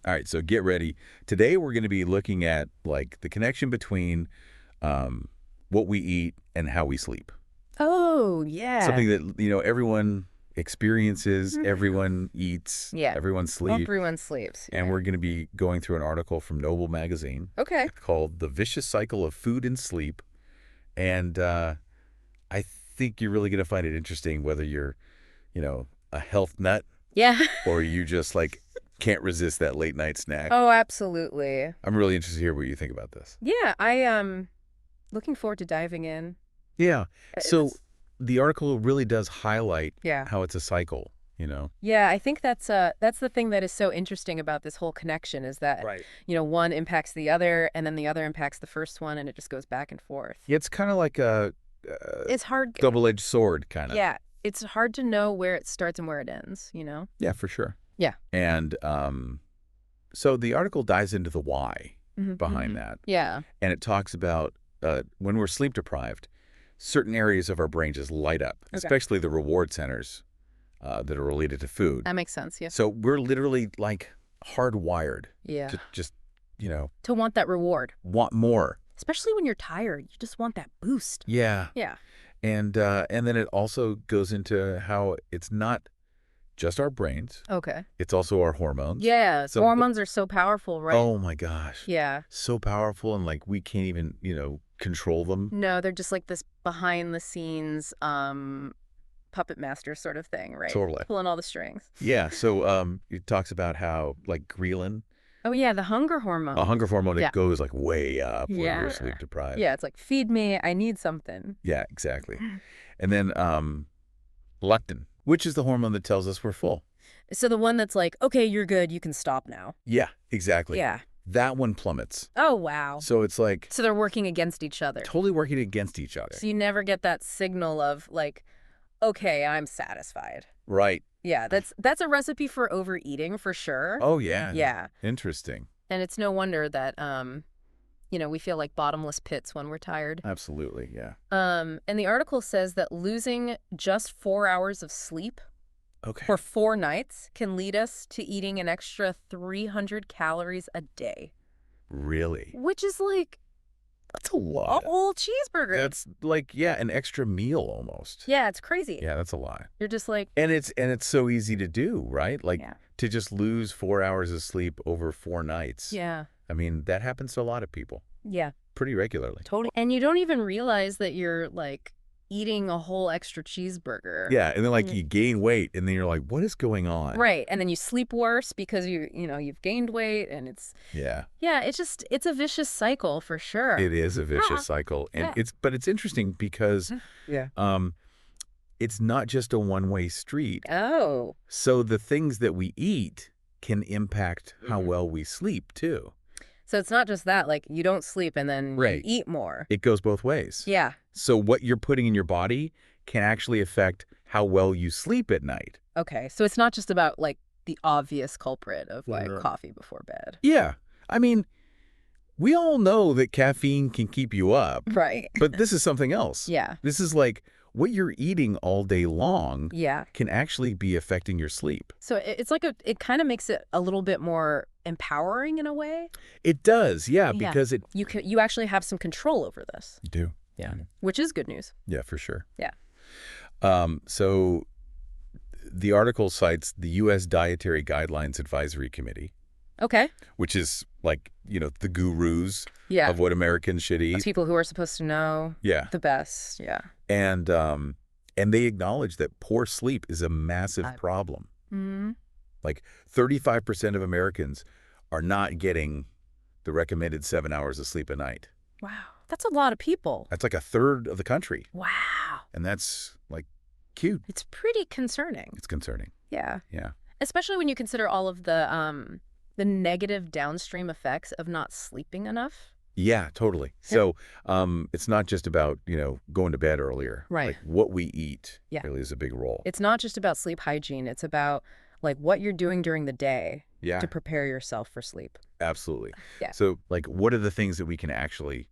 All right, so get ready. Today we're going to be looking at like the connection between what we eat and how we sleep. Oh, yeah. Something that, everyone experiences, everyone eats, everyone sleeps. Everyone sleeps. And we're going to be going through an article from Noble magazine. Okay. Called The Vicious Cycle of Food and Sleep. And I think you're really going to find it interesting whether you're, a health nut. Yeah. Or you just can't resist that late night snack. Oh, absolutely. I'm really interested to hear what you think about this. Yeah, I am looking forward to diving in. Yeah. So the article really does highlight how it's a cycle, Yeah, I think that's the thing that is so interesting about this whole connection is that, one impacts the other and then the other impacts the first one and it just goes back and forth. Yeah, it's kind of like a it's hard double-edged sword kind of. Yeah, it's hard to know where it starts and where it ends, Yeah, for sure. Yeah. And so the article dives into the why behind that. Yeah. And it talks about when we're sleep deprived, certain areas of our brain just light up, especially the reward centers that are related to food. That makes sense, yeah. So we're literally hardwired to just, to want that reward. Want more. Especially when you're tired. You just want that boost. Yeah. Yeah. And then it also goes into how it's not just our brains. Okay. It's also our hormones. Yeah. So hormones are so powerful, right? Oh, my gosh. Yeah. So powerful and we can't even, control them. No, they're just like this behind-the-scenes puppet master sort of thing, right? Totally. Pulling all the strings. Yeah. So it talks about how ghrelin. Oh, yeah, the hunger hormone. A hunger hormone, it goes way up when we're sleep deprived. Yeah, it's like, feed me, I need something. Yeah, exactly. And then leptin, which is the hormone that tells us we're full. So the one that's like, okay, you're good, you can stop now. Yeah, exactly. Yeah. That one plummets. Oh, wow. So it's So they're working against each other. Totally working against each other. So you never get that signal of okay, I'm satisfied. Right. Yeah, that's a recipe for overeating for sure. Oh, yeah. Yeah. Interesting. And it's no wonder that, we feel like bottomless pits when we're tired. Absolutely, yeah. And the article says that losing just 4 hours of sleep for 4 nights can lead us to eating an extra 300 calories a day. Really? Which is that's a lot. A whole cheeseburger. That's an extra meal almost. Yeah, it's crazy. Yeah, that's a lot. You're just And it's so easy to do, right? To just lose 4 hours of sleep over 4 nights. Yeah. I mean, that happens to a lot of people. Yeah. Pretty regularly. Totally. And you don't even realize that you're eating a whole extra cheeseburger. Yeah, and then you gain weight and then you're like, what is going on? Right. And then you sleep worse because you've gained weight and it's Yeah, it's a vicious cycle for sure. It is a vicious cycle. And it's interesting because it's not just a one-way street. Oh. So the things that we eat can impact how well we sleep too. So it's not just that, you don't sleep and then you eat more. It goes both ways. Yeah. So what you're putting in your body can actually affect how well you sleep at night. Okay. So it's not just about, the obvious culprit of, coffee before bed. Yeah. I mean, we all know that caffeine can keep you up. Right. But this is something else. Yeah. This is what you're eating all day long can actually be affecting your sleep. So it's it kind of makes it a little bit more empowering in a way. It does, because you actually have some control over this. You do. Yeah. Which is good news. Yeah, for sure. Yeah. So the article cites the U.S. Dietary Guidelines Advisory Committee. Okay. Which is the gurus of what Americans should eat. People who are supposed to know the best. Yeah. And they acknowledge that poor sleep is a massive problem. Mm-hmm. 35% of Americans are not getting the recommended 7 hours of sleep a night. Wow. That's a lot of people. That's a third of the country. Wow. And that's cute. It's pretty concerning. It's concerning. Yeah. Yeah. Especially when you consider all of the negative downstream effects of not sleeping enough. Yeah, totally. So it's not just about, going to bed earlier. Right. What we eat really is a big role. It's not just about sleep hygiene. It's about what you're doing during the day to prepare yourself for sleep. Absolutely. Yeah. So what are the things that we can actually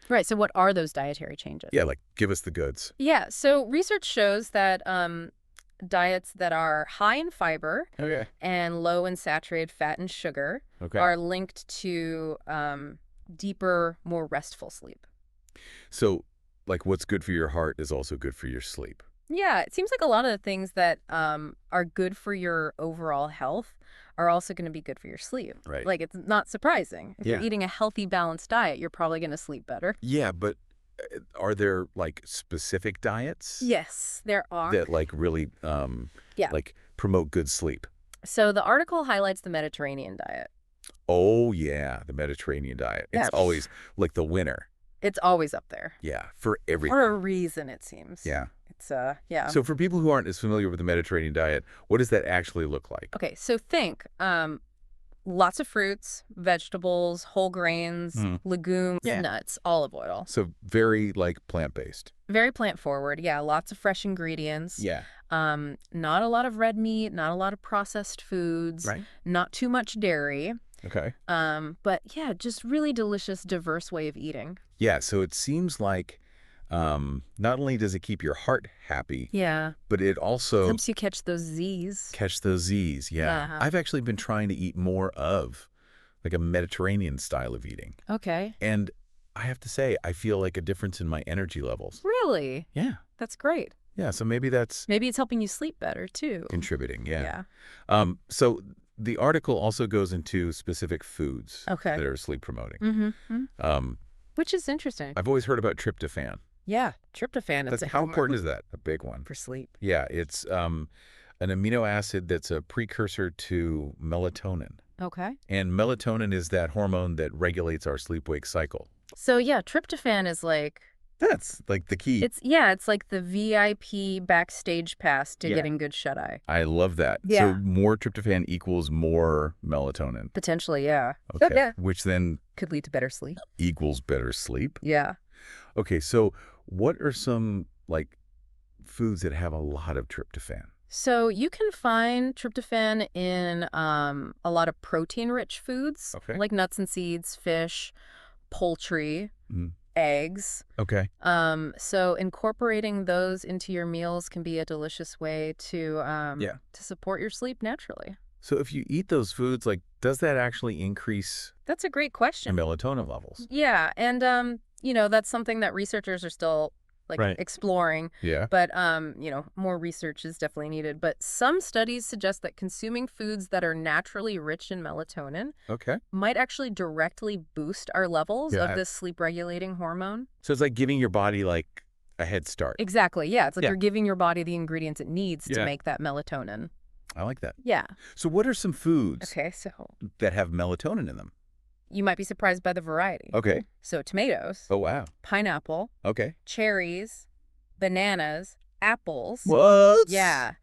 Right. So what are those dietary changes? Yeah, give us the goods. Yeah. So research shows that diets that are high in fiber and low in saturated fat and sugar are linked to deeper, more restful sleep. So, like, what's good for your heart is also good for your sleep. Yeah, it seems like a lot of the things that are good for your overall health are also going to be good for your sleep. Right. Like, it's not surprising. If you're eating a healthy, balanced diet, you're probably going to sleep better. Yeah, but are there, like, specific diets? Yes, there are. That, like, really, like, promote good sleep? So the article highlights the Mediterranean diet. Oh, yeah, the Mediterranean diet. It's always, like, the winner. It's always up there. Yeah, for everything. For a reason, it seems. Yeah. It's, yeah. So for people who aren't as familiar with the Mediterranean diet, what does that actually look like? Okay, so think lots of fruits, vegetables, whole grains, legumes, nuts, olive oil. So very, like, plant-based. Very plant-forward, yeah. Lots of fresh ingredients. Yeah. Not a lot of red meat, not a lot of processed foods. Right. Not too much dairy. Okay. But, yeah, just really delicious, diverse way of eating. Yeah, so it seems like not only does it keep your heart happy, but it also helps you catch those Z's. Catch those Z's, yeah. I've actually been trying to eat more of, like, a Mediterranean style of eating. Okay. And I have to say, I feel like a difference in my energy levels. Really? Yeah. That's great. Yeah, so maybe that's... Maybe it's helping you sleep better, too. Contributing, yeah. So the article also goes into specific foods that are sleep promoting. Which is interesting. I've always heard about tryptophan. Yeah, tryptophan. How important is that? A big one. For sleep. Yeah, it's an amino acid that's a precursor to melatonin. Okay. And melatonin is that hormone that regulates our sleep-wake cycle. So, yeah, tryptophan is like... That's like the key. It's like the VIP backstage pass to getting good shut-eye. I love that. Yeah. So more tryptophan equals more melatonin. Potentially, yeah. Okay. Yeah. Which then... could lead to better sleep. Equals better sleep? Yeah. Okay, so what are some, like, foods that have a lot of tryptophan? So you can find tryptophan in a lot of protein-rich foods, like nuts and seeds, fish, poultry, eggs. Okay. So incorporating those into your meals can be a delicious way to support your sleep naturally. So if you eat those foods, like, does that actually increase... That's a great question. Melatonin levels? Yeah, and that's something that researchers are still exploring. Yeah. But more research is definitely needed. But some studies suggest that consuming foods that are naturally rich in melatonin might actually directly boost our levels of this sleep-regulating hormone. So it's like giving your body, like, a head start. Exactly, yeah. It's like you're giving your body the ingredients it needs to make that melatonin. I like that. Yeah. So what are some foods that have melatonin in them? You might be surprised by the variety. Okay. So tomatoes. Oh, wow. Pineapple. Okay. Cherries. Bananas. Apples. What? Yeah.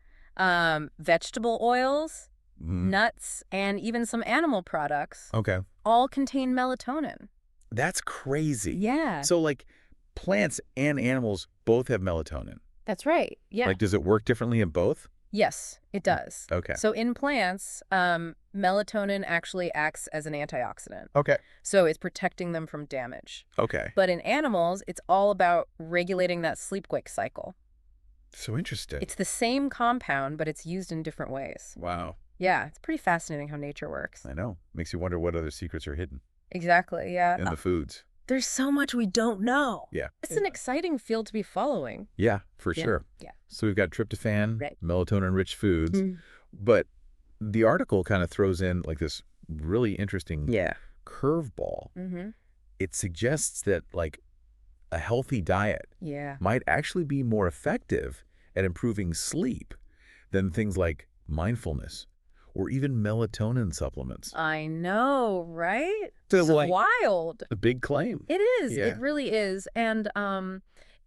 Vegetable oils. Nuts. And even some animal products. Okay. All contain melatonin. That's crazy. Yeah. So, like, plants and animals both have melatonin. That's right. Yeah. Like, does it work differently in both? Yes, it does. Okay. So in plants, melatonin actually acts as an antioxidant. Okay. So it's protecting them from damage. Okay. But in animals, it's all about regulating that sleep-wake cycle. So interesting. It's the same compound, but it's used in different ways. Wow. Yeah, it's pretty fascinating how nature works. I know. Makes you wonder what other secrets are hidden. Exactly, yeah. In the foods. There's so much we don't know. Yeah. It's an exciting field to be following. Yeah, for sure. Yeah. So we've got tryptophan, melatonin-rich foods. But the article kind of throws in, like, this really interesting curveball. It suggests that, like, a healthy diet might actually be more effective at improving sleep than things like mindfulness or even melatonin supplements. I know, right? It's like, wild. A big claim. It is. Yeah. It really is. And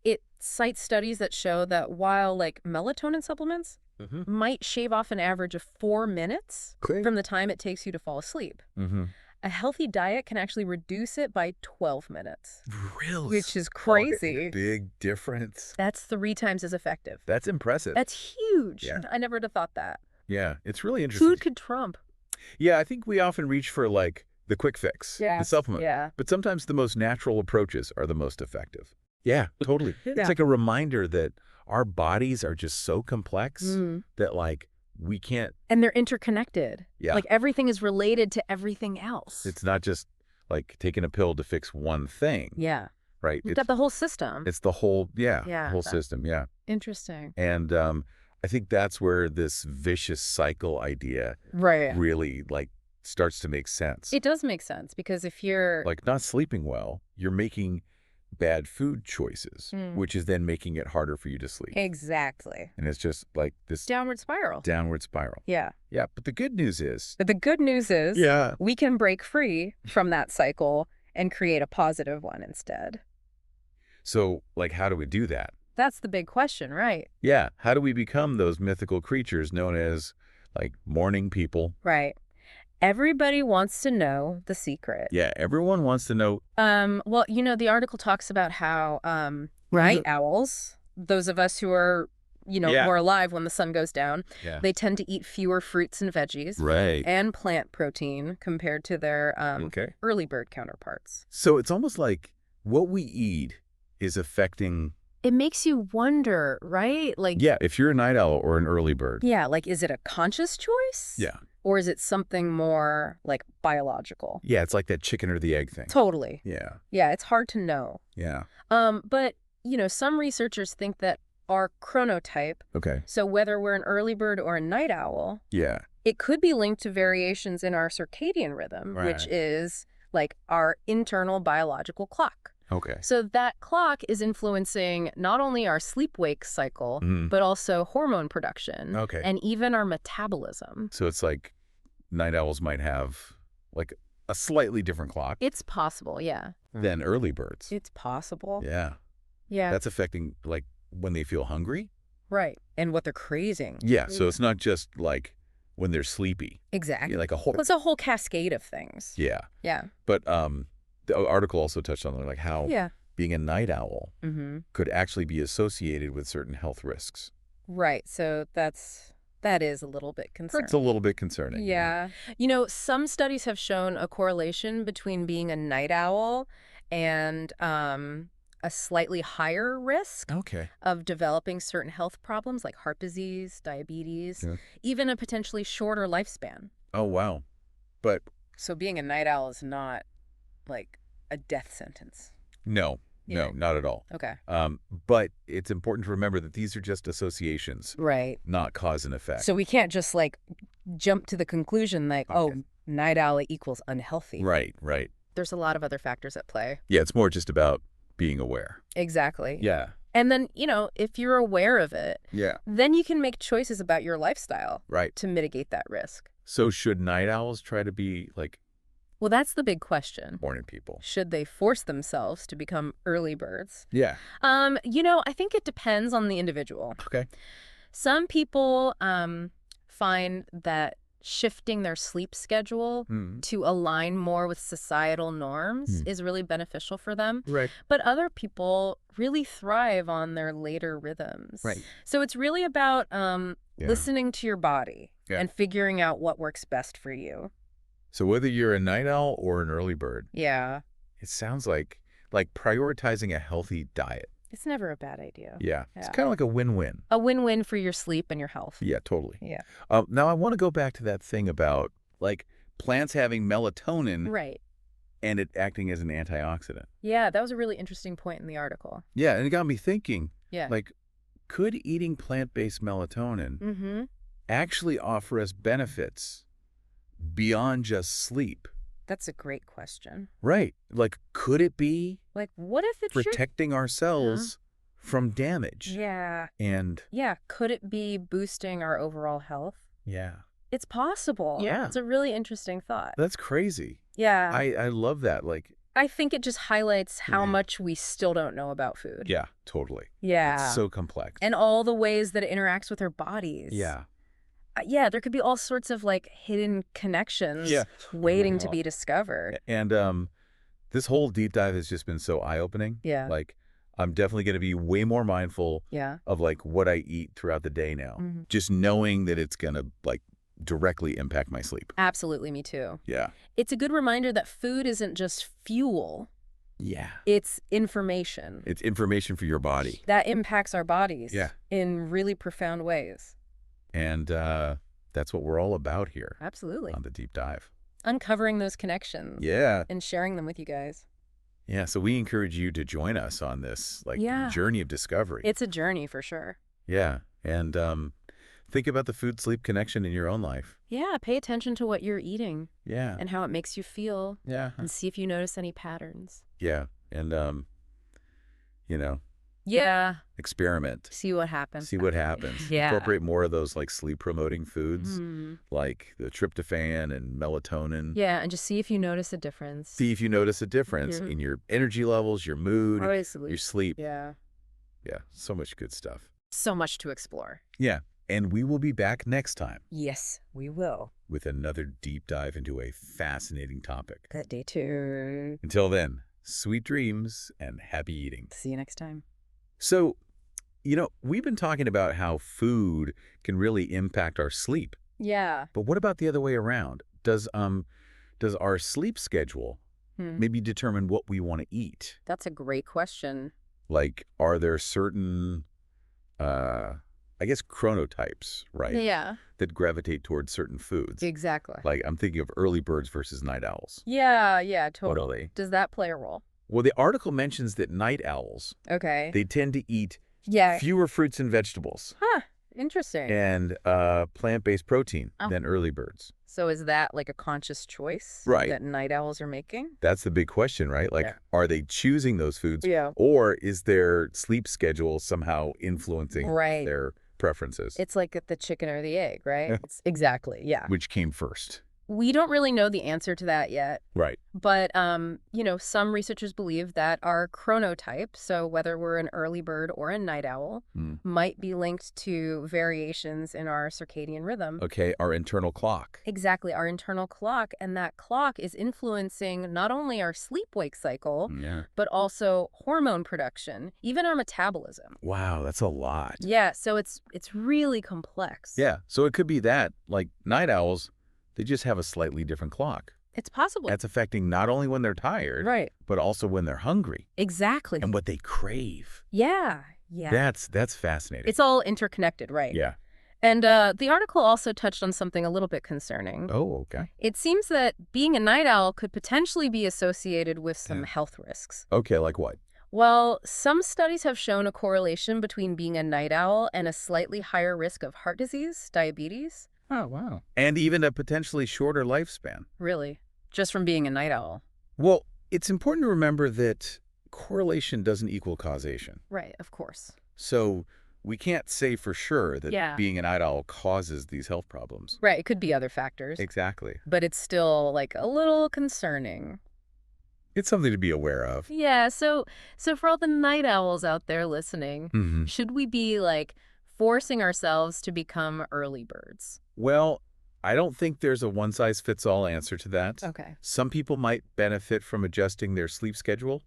it cites studies that show that while, like, melatonin supplements might shave off an average of 4 minutes from the time it takes you to fall asleep, a healthy diet can actually reduce it by 12 minutes. Really? Which is crazy. Big difference. That's 3 times as effective. That's impressive. That's huge. Yeah. I never would have thought that. Yeah, it's really interesting. Food could trump. Yeah, I think we often reach for, like, the quick fix, the supplement. Yeah. But sometimes the most natural approaches are the most effective. Yeah, totally. Yeah. It's like a reminder that our bodies are just so complex that, like, we can't... And they're interconnected. Yeah. Like, everything is related to everything else. It's not just, like, taking a pill to fix one thing. Yeah. Right? You've got the whole system. It's the whole, Yeah, the whole system, yeah. Interesting. And I think that's where this vicious cycle idea really, like, starts to make sense. It does make sense, because if you're... Like, not sleeping well, you're making bad food choices, which is then making it harder for you to sleep. Exactly. And it's just like this... Downward spiral. Downward spiral. Yeah. Yeah, but the good news is... But the good news is we can break free from that cycle and create a positive one instead. So, like, how do we do that? That's the big question, right? Yeah. How do we become those mythical creatures known as, like, morning people? Right. Everybody wants to know the secret. Yeah, everyone wants to know. Well, you know, the article talks about how night owls, those of us who are, you know, more alive when the sun goes down, they tend to eat fewer fruits and veggies and plant protein compared to their early bird counterparts. So it's almost like what we eat is affecting... It makes you wonder, right? Like, yeah, if you're a night owl or an early bird. Yeah, like, is it a conscious choice? Yeah. Or is it something more, like, biological? Yeah, it's like that chicken or the egg thing. Totally. Yeah. Yeah, it's hard to know. Yeah. But, you know, some researchers think that our chronotype, so whether we're an early bird or a night owl, it could be linked to variations in our circadian rhythm, which is, like, our internal biological clock. So that clock is influencing not only our sleep-wake cycle, but also hormone production and even our metabolism. So it's like night owls might have, like, a slightly different clock. It's possible, than early birds. It's possible. Yeah. That's affecting, like, when they feel hungry. Right. And what they're crazy. Yeah, so it's not just, like, when they're sleepy. Exactly. Like a whole... It's a whole cascade of things. Yeah. Yeah. But the article also touched on, like, how being a night owl could actually be associated with certain health risks. Right. So that is a little bit concerning. It's a little bit concerning. Yeah. You know, some studies have shown a correlation between being a night owl and a slightly higher risk of developing certain health problems like heart disease, diabetes, even a potentially shorter lifespan. Oh, wow. But... So being a night owl is not, like, a death sentence. No, not at all. But it's important to remember that these are just associations. Right. Not cause and effect. So we can't just, like, jump to the conclusion, like, oh, night owl equals unhealthy. Right. There's a lot of other factors at play. Yeah, it's more just about being aware. Exactly. Yeah. And then, you know, if you're aware of it, then you can make choices about your lifestyle to mitigate that risk. So should night owls try to be, like... Well, that's the big question. Morning people. Should they force themselves to become early birds? Yeah. You know, I think it depends on the individual. Some people find that shifting their sleep schedule to align more with societal norms is really beneficial for them. But other people really thrive on their later rhythms. So it's really about listening to your body and figuring out what works best for you. So whether you're a night owl or an early bird, it sounds like prioritizing a healthy diet. It's never a bad idea. Yeah. It's kind of like a win-win. A win-win for your sleep and your health. Yeah, totally. Yeah. Now I want to go back to that thing about, like, plants having melatonin and it acting as an antioxidant. Yeah, that was a really interesting point in the article. Yeah, and it got me thinking, like, could eating plant-based melatonin actually offer us benefits beyond just sleep? That's a great question. Right. Like, could it be, like, what if it's protecting ourselves from damage? Yeah. And could it be boosting our overall health? Yeah. It's possible. Yeah. It's a really interesting thought. That's crazy. Yeah. I love that. Like, I think it just highlights how much we still don't know about food. Yeah, totally. Yeah. It's so complex. And all the ways that it interacts with our bodies. Yeah. Yeah, there could be all sorts of, like, hidden connections waiting to be discovered. And this whole deep dive has just been so eye-opening. Yeah. Like, I'm definitely going to be way more mindful of, like, what I eat throughout the day now. Just knowing that it's going to, like, directly impact my sleep. Absolutely, me too. Yeah. It's a good reminder that food isn't just fuel. Yeah. It's information. It's information for your body. That impacts our bodies Yeah. in really profound ways. And that's what we're all about here. Absolutely. On the deep dive. Uncovering those connections. Yeah. And sharing them with you guys. Yeah, so we encourage you to join us on this journey of discovery. It's a journey for sure. Yeah, and think about the food-sleep connection in your own life. Yeah, pay attention to what you're eating. Yeah. And how it makes you feel. Yeah. And see if you notice any patterns. Yeah, and, Yeah. experiment. See what happens. See what happens. Yeah. Incorporate more of those, sleep-promoting foods, like the tryptophan and melatonin. Yeah, and just see if you notice a difference. See if you notice a difference in your energy levels, your mood, your sleep. Yeah. Yeah, so much good stuff. So much to explore. Yeah, and we will be back next time. Yes, we will. With another deep dive into a fascinating topic. Stay tuned. Until then, sweet dreams and happy eating. See you next time. So, we've been talking about how food can really impact our sleep. Yeah. But what about the other way around? Does our sleep schedule maybe determine what we want to eat? That's a great question. Are there certain, chronotypes, right? Yeah. That gravitate towards certain foods? Exactly. I'm thinking of early birds versus night owls. Yeah, totally. Totally. Does that play a role? Well, the article mentions that night owls, they tend to eat fewer fruits and vegetables. Huh. Interesting. And plant-based protein than early birds. So is that a conscious choice that night owls are making? That's the big question, right? Are they choosing those foods? Yeah. Or is their sleep schedule somehow influencing their preferences? It's like the chicken or the egg, right? Exactly, yeah. Which came first? We don't really know the answer to that yet. Right. But, some researchers believe that our chronotype, so whether we're an early bird or a night owl, might be linked to variations in our circadian rhythm. Okay, our internal clock. Exactly, our internal clock. And that clock is influencing not only our sleep-wake cycle, but also hormone production, even our metabolism. Wow, that's a lot. Yeah, so it's really complex. Yeah, so it could be that, night owls, they just have a slightly different clock. It's possible. That's affecting not only when they're tired, but also when they're hungry. Exactly. And what they crave. Yeah. That's fascinating. It's all interconnected, right? Yeah. And the article also touched on something a little bit concerning. Oh, okay. It seems that being a night owl could potentially be associated with some health risks. Okay, like what? Well, some studies have shown a correlation between being a night owl and a slightly higher risk of heart disease, diabetes. Oh, wow. And even a potentially shorter lifespan. Really? Just from being a night owl? Well, it's important to remember that correlation doesn't equal causation. Right, of course. So we can't say for sure that being a night owl causes these health problems. Right, it could be other factors. Exactly. But it's still, a little concerning. It's something to be aware of. Yeah, so for all the night owls out there listening, should we be, forcing ourselves to become early birds? Well, I don't think there's a one-size-fits-all answer to that. Okay. Some people might benefit from adjusting their sleep schedule,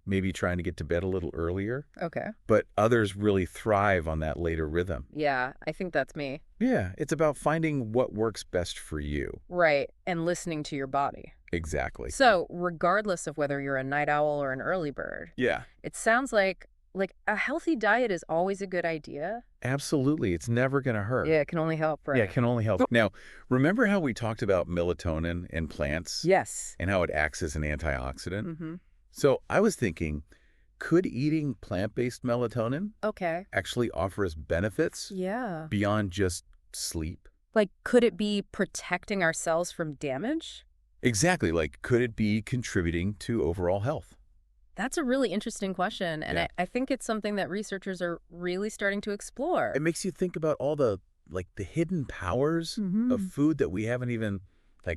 maybe trying to get to bed a little earlier. Okay. But others really thrive on that later rhythm. Yeah, I think that's me. Yeah, it's about finding what works best for you. Right, and listening to your body. Exactly. So, regardless of whether you're a night owl or an early bird, it sounds like a healthy diet is always a good idea. Absolutely. It's never going to hurt. Yeah, it can only help, right? Yeah, it can only help. Now, remember how we talked about melatonin in plants? Yes. And how it acts as an antioxidant? So I was thinking, could eating plant-based melatonin actually offer us benefits beyond just sleep? Could it be protecting our cells from damage? Exactly. Could it be contributing to overall health? That's a really interesting question, and I think it's something that researchers are really starting to explore. It makes you think about all the hidden powers of food that we haven't even,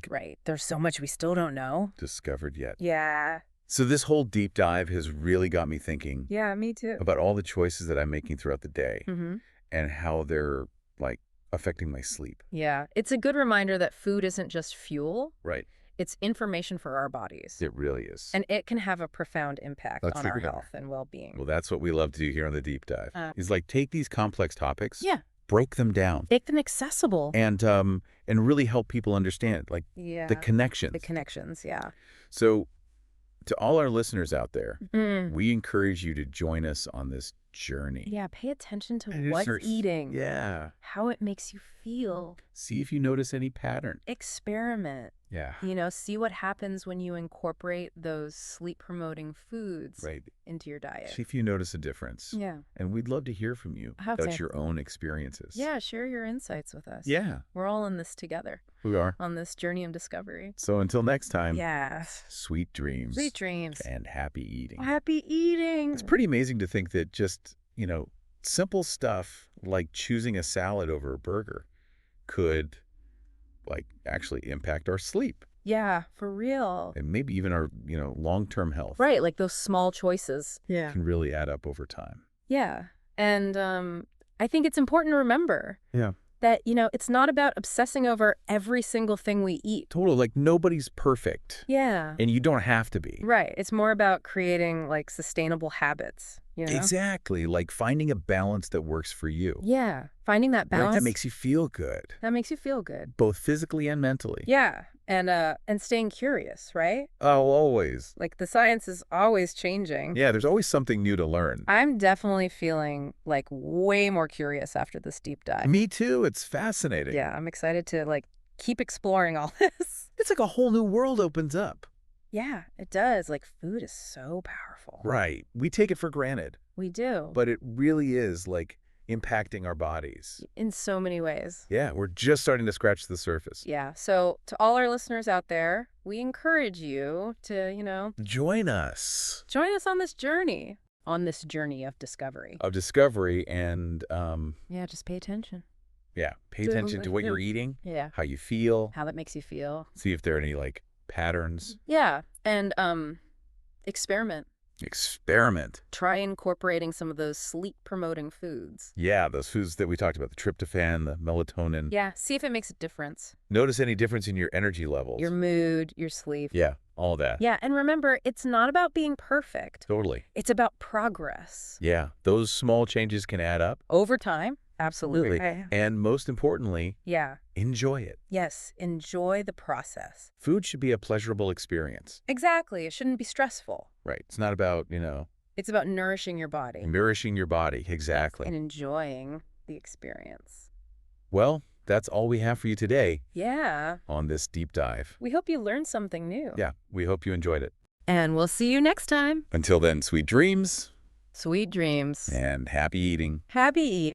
Right. There's so much we still don't know. Discovered yet. Yeah. So this whole deep dive has really got me thinking. Yeah, me too. About all the choices that I'm making throughout the day and how they're, affecting my sleep. Yeah. It's a good reminder that food isn't just fuel. Right. It's information for our bodies. It really is. And it can have a profound impact on our health and well-being. Well, that's what we love to do here on The Deep Dive. Is take these complex topics, break them down. Make them accessible. And really help people understand, the connections. The connections, yeah. So To all our listeners out there, we encourage you to join us on this journey. Yeah, pay attention to what you're eating. Yeah. How it makes you feel. See if you notice any pattern. Experiment. Yeah. See what happens when you incorporate those sleep-promoting foods into your diet. See if you notice a difference. Yeah. And we'd love to hear from you about your own experiences. Yeah, share your insights with us. Yeah. We're all in this together. We are. On this journey of discovery. So until next time. Yeah. Sweet dreams. Sweet dreams. And happy eating. Happy eating. It's pretty amazing to think that just, simple stuff like choosing a salad over a burger could, actually impact our sleep. Yeah, for real. And maybe even our, long-term health. Right, like those small choices. Yeah. Can really add up over time. Yeah. And I think it's important to remember. Yeah. That, it's not about obsessing over every single thing we eat. Totally. Nobody's perfect. Yeah. And you don't have to be. Right. It's more about creating, sustainable habits, Exactly. Finding a balance that works for you. Yeah. Finding that balance. That makes you feel good. That makes you feel good. Both physically and mentally. Yeah. And staying curious, right? Oh, always. The science is always changing. Yeah, there's always something new to learn. I'm definitely feeling, way more curious after this deep dive. Me too. It's fascinating. Yeah, I'm excited to, keep exploring all this. It's like a whole new world opens up. Yeah, it does. Food is so powerful. Right. We take it for granted. We do. But it really is, impacting our bodies. In so many ways. Yeah, we're just starting to scratch the surface. Yeah, so to all our listeners out there, we encourage you to, join us. Join us on this journey. On this journey of discovery. Of discovery and... yeah, just pay attention. Yeah, pay attention to what you're eating. Yeah. How you feel. How that makes you feel. See if there are any, patterns. Yeah, and experiment. Experiment. Try incorporating some of those sleep-promoting foods. Yeah, those foods that we talked about, the tryptophan, the melatonin. Yeah, see if it makes a difference. Notice any difference in your energy levels. Your mood, your sleep. Yeah, all that. Yeah, and remember, it's not about being perfect. Totally. It's about progress. Yeah, those small changes can add up. Over time. Absolutely. And most importantly, enjoy it. Yes, enjoy the process. Food should be a pleasurable experience. Exactly. It shouldn't be stressful. Right. It's not about, It's about nourishing your body. Nourishing your body, exactly. And enjoying the experience. Well, that's all we have for you today. Yeah. On this deep dive. We hope you learned something new. Yeah, we hope you enjoyed it. And we'll see you next time. Until then, sweet dreams. Sweet dreams. And happy eating. Happy eating.